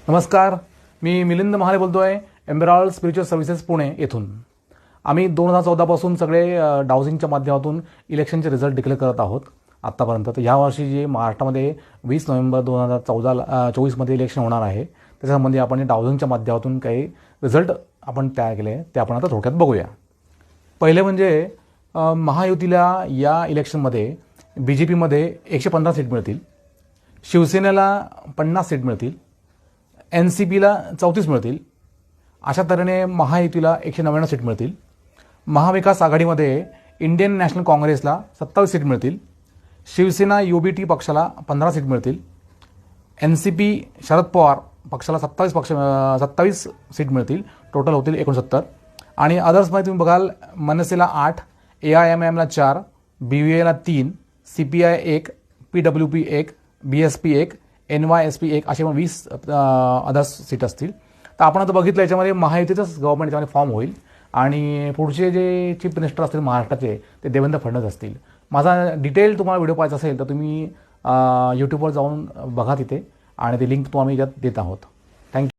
नमस्कार, मी मिलिंद महाले बोलतो आहे, एम्बेरॉल स्पिरिच्युअल सर्व्हिसेस पुणे येथून. आम्ही 2014 पासून सगळे डाउजिंगच्या माध्यमातून इलेक्शनचे रिझल्ट डिक्लेअर करत आहोत आत्तापर्यंत. तर यावर्षी जे महाराष्ट्रामध्ये 20 नोव्हेंबर 2024मध्ये इलेक्शन होणार आहे, त्याच्यासंबंधी आपण डाउजिंगच्या माध्यमातून काही रिझल्ट आपण तयार केले ते आपण आता थोडक्यात बघूया. पहिले म्हणजे महायुतीला या इलेक्शनमध्ये BJPमध्ये 115 सीट मिळतील, शिवसेनेला 50 सीट मिळतील, NCPला 34 मिळतील. अशा तऱ्हेने महायुतीला 199 सीट मिळतील. महाविकास आघाडीमध्ये इंडियन नॅशनल काँग्रेसला 27 सीट मिळतील, शिवसेना UBT पक्षाला 15 सीट मिळतील, NCP शरद पवार पक्षाला 27 सीट मिळतील, टोटल होतील 69. आणि अदर्समध्ये तुम्ही बघाल, मनसेला 8, AIMIMला 4, BVAला 3, CPI 1, PWP 1, BSP 1, NYSP 1 असे 20 अदर्स सीट असतील. तर आपण आता बघितलं याच्यामध्ये महायुतीचंच गव्हर्नमेंट याच्यामध्ये फॉर्म होईल आणि पुढचे जे चीफ मिनिस्टर असतील महाराष्ट्राचे ते देवेंद्र फडणवीस असतील. माझा डिटेल तुम्हाला व्हिडिओ पाहायचा असेल तर तुम्ही यूट्यूबवर जाऊन बघा तिथे, आणि ती लिंक तुम्हाला याच्यात देत आहोत. थँक्यू.